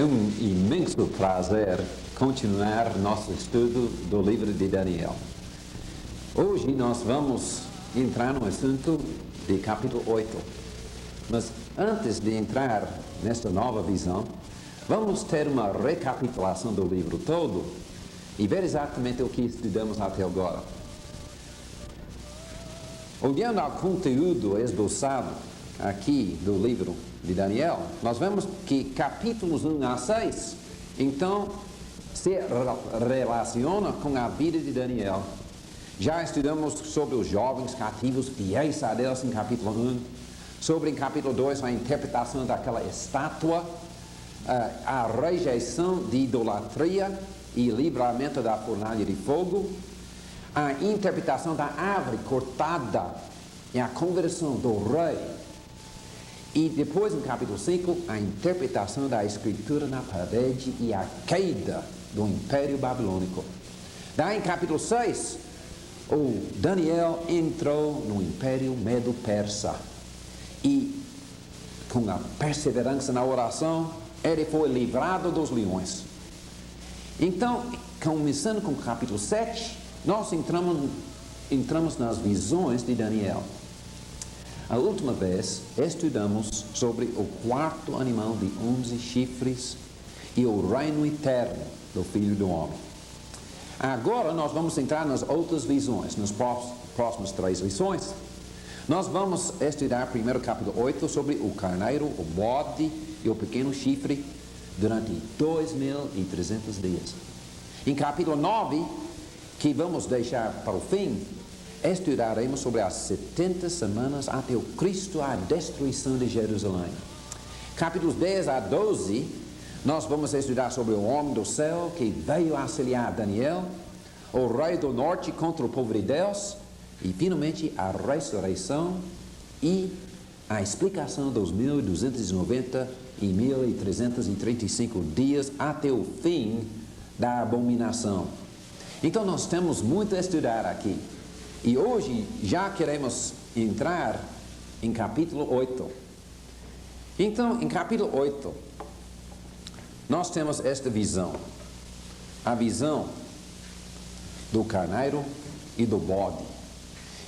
É um imenso prazer continuar nosso estudo do livro de Daniel. Hoje nós vamos entrar no assunto de capítulo 8. Mas antes de entrar nesta nova visão, vamos ter uma recapitulação do livro todo e ver exatamente o que estudamos até agora. Olhando ao conteúdo esboçado aqui do livro de Daniel, nós vemos que capítulos 1 a 6, então, se relaciona com a vida de Daniel. Já estudamos sobre os jovens cativos fiéis a Deus em capítulo 1, sobre em capítulo 2 a interpretação daquela estátua, a rejeição de idolatria e livramento da fornalha de fogo, a interpretação da árvore cortada e a conversão do rei. E depois, no capítulo 5, a interpretação da escritura na parede e a queda do Império Babilônico. Daí, em capítulo 6, o Daniel entrou no Império Medo-Persa. E, com a perseverança na oração, ele foi livrado dos leões. Então, começando com o capítulo 7, nós entramos nas visões de Daniel. A última vez, estudamos sobre o quarto animal de 11 chifres e o reino eterno do Filho do Homem. Agora, nós vamos entrar nas outras visões, nas próximas 3 lições. Nós vamos estudar primeiro capítulo 8 sobre o carneiro, o bode e o pequeno chifre durante 2.300 dias. Em capítulo 9, que vamos deixar para o fim, estudaremos sobre as 70 semanas até o Cristo, a destruição de Jerusalém. Capítulos 10 a 12, nós vamos estudar sobre o homem do céu que veio auxiliar Daniel, o rei do norte contra o povo de Deus, e finalmente a ressurreição e a explicação dos 1.290 e 1.335 dias até o fim da abominação. Então nós temos muito a estudar aqui. E hoje já queremos entrar em capítulo 8. Então, em capítulo 8, nós temos esta visão. A visão do carneiro e do bode.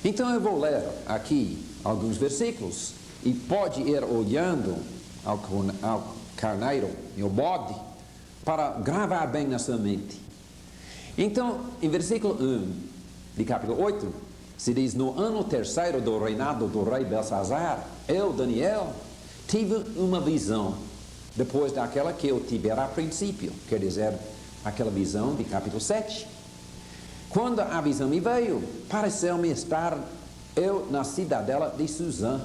Então eu vou ler aqui alguns versículos e pode ir olhando ao carneiro e ao bode para gravar bem na sua mente. Então, em versículo 1 de capítulo 8, se diz: no ano terceiro do reinado do rei Belsazar, eu, Daniel, tive uma visão, depois daquela que eu tivera a princípio, quer dizer, aquela visão de capítulo 7. Quando a visão me veio, pareceu-me estar eu na cidadela de Suzã,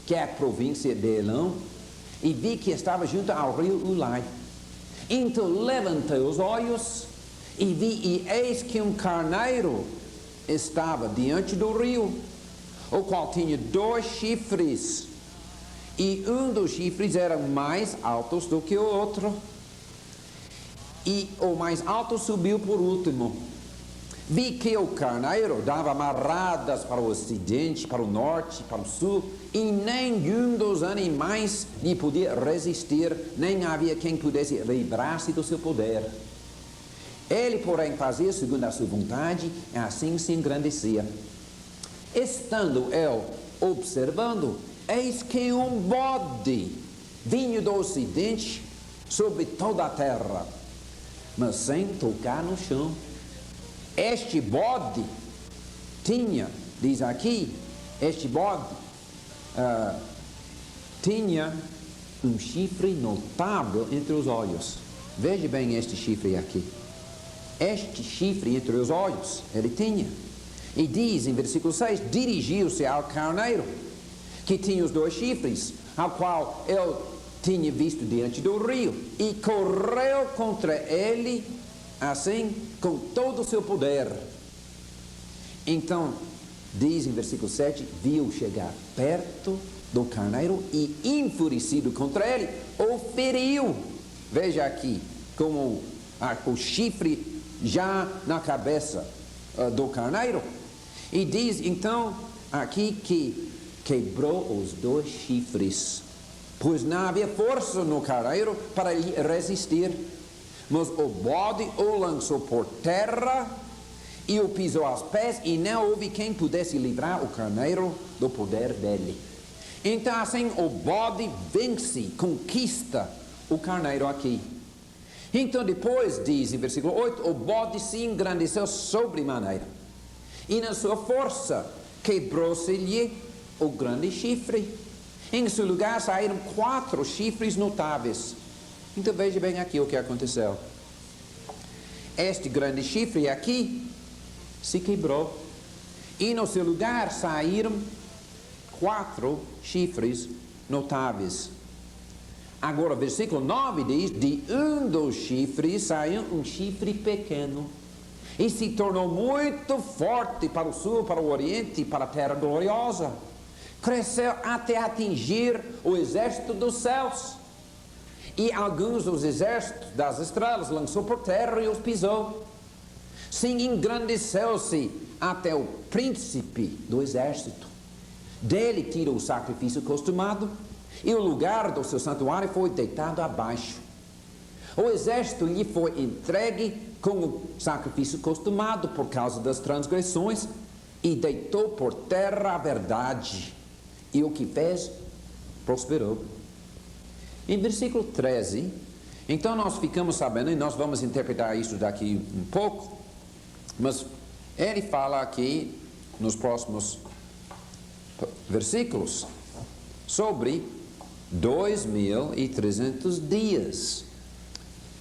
que é a província de Elão, e vi que estava junto ao rio Ulai. Então levantei os olhos e vi, e eis que um carneiro estava diante do rio, o qual tinha 2 chifres, e um dos chifres era mais alto do que o outro, e o mais alto subiu por último. Vi que o carneiro dava amarradas para o ocidente, para o norte, para o sul, e nenhum dos animais lhe podia resistir, nem havia quem pudesse livrar-se do seu poder. Ele, porém, fazia segundo a sua vontade, e assim se engrandecia. Estando eu observando, eis que um bode vinha do ocidente sobre toda a terra, mas sem tocar no chão. Este bode tinha, diz aqui, este bode tinha um chifre notável entre os olhos. Veja bem este chifre aqui. Este chifre entre os olhos, ele tinha. E diz em versículo 6, dirigiu-se ao carneiro, que tinha os 2 chifres, ao qual eu tinha visto diante do rio, e correu contra ele, assim, com todo o seu poder. Então, diz em versículo 7, viu chegar perto do carneiro e, enfurecido contra ele, o feriu. Veja aqui, como o chifre já na cabeça do carneiro. E diz então aqui que quebrou os 2 chifres pois não havia força no carneiro para lhe resistir. Mas o bode o lançou por terra e o pisou aos pés, e não houve quem pudesse livrar o carneiro do poder dele. Então assim o bode vence, conquista o carneiro aqui. Então depois diz em versículo 8, o bode se engrandeceu sobremaneira, e na sua força quebrou-se-lhe o grande chifre. Em seu lugar saíram 4 chifres notáveis. Então veja bem aqui o que aconteceu. Este grande chifre aqui se quebrou, e no seu lugar saíram 4 chifres notáveis. Agora, versículo 9 diz, de um dos chifres saiu um chifre pequeno, e se tornou muito forte para o sul, para o oriente e para a terra gloriosa. Cresceu até atingir o exército dos céus, e alguns dos exércitos das estrelas lançou por terra e os pisou. Sim, engrandeceu-se até o príncipe do exército. Dele tirou o sacrifício costumado, e o lugar do seu santuário foi deitado abaixo. O exército lhe foi entregue com o sacrifício costumado por causa das transgressões, e deitou por terra a verdade, e o que fez prosperou. Em versículo 13, então nós ficamos sabendo, e nós vamos interpretar isso daqui um pouco, mas ele fala aqui nos próximos versículos sobre 2.300 dias.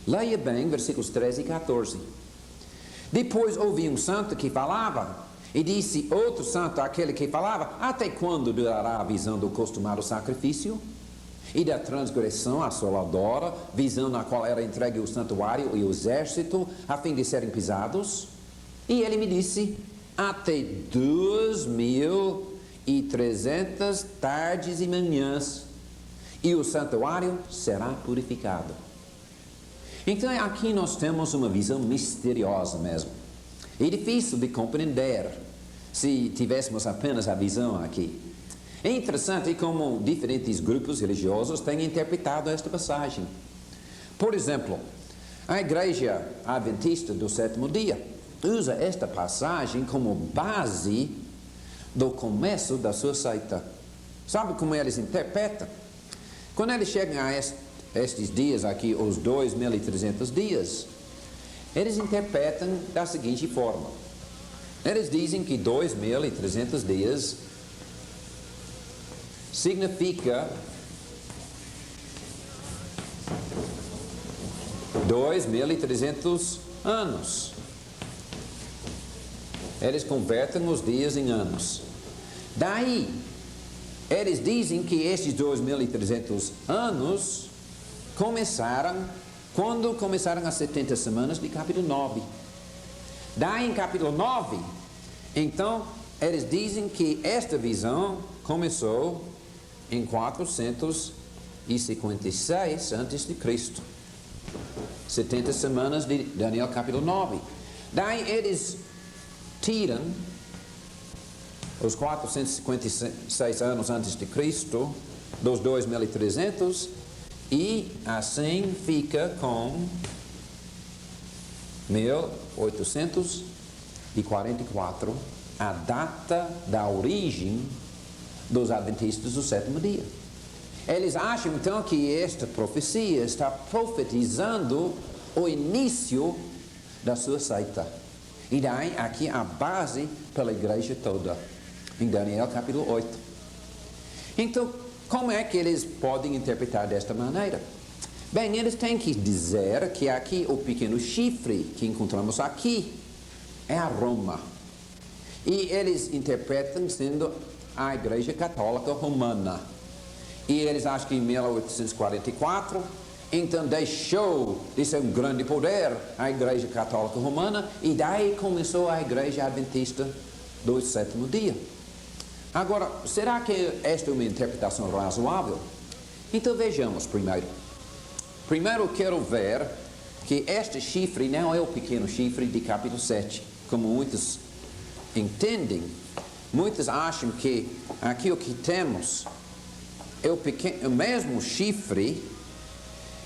Leia bem versículos 13 e 14. Depois ouvi um santo que falava, e disse outro santo àquele que falava, até quando durará a visão do costumado sacrifício e da transgressão assoladora, visão na qual era entregue o santuário e o exército, a fim de serem pisados? E ele me disse, até 2.300 tardes e manhãs, e o santuário será purificado. Então aqui nós temos uma visão misteriosa mesmo. É difícil de compreender se tivéssemos apenas a visão aqui. É interessante como diferentes grupos religiosos têm interpretado esta passagem. Por exemplo, a Igreja Adventista do Sétimo Dia usa esta passagem como base do começo da sua seita. Sabe como eles interpretam? Quando eles chegam a estes dias aqui, os 2.300 dias, eles interpretam da seguinte forma. Eles dizem que 2.300 dias significa 2.300 anos. Eles convertem os dias em anos. Daí, eles dizem que estes 2.300 anos começaram quando começaram as 70 semanas de capítulo 9. Daí em capítulo 9, então, eles dizem que esta visão começou em 456 a.C. 70 semanas de Daniel capítulo 9. Daí eles tiram os 456 anos antes de Cristo dos 2.300 e assim fica com 1844, a data da origem dos adventistas do sétimo dia. Eles acham então que esta profecia está profetizando o início da sua seita. E daí aqui a base pela igreja toda, em Daniel capítulo 8. Então, como é que eles podem interpretar desta maneira? Bem, eles têm que dizer que aqui o pequeno chifre que encontramos aqui é a Roma. E eles interpretam sendo a Igreja Católica Romana. E eles acham que em 1844, então deixou de ser um grande poder a Igreja Católica Romana, e daí começou a Igreja Adventista do sétimo dia. Agora, será que esta é uma interpretação razoável? Então vejamos primeiro. Primeiro quero ver que este chifre não é o pequeno chifre de capítulo 7, como muitos entendem. Muitos acham que aqui o que temos o mesmo chifre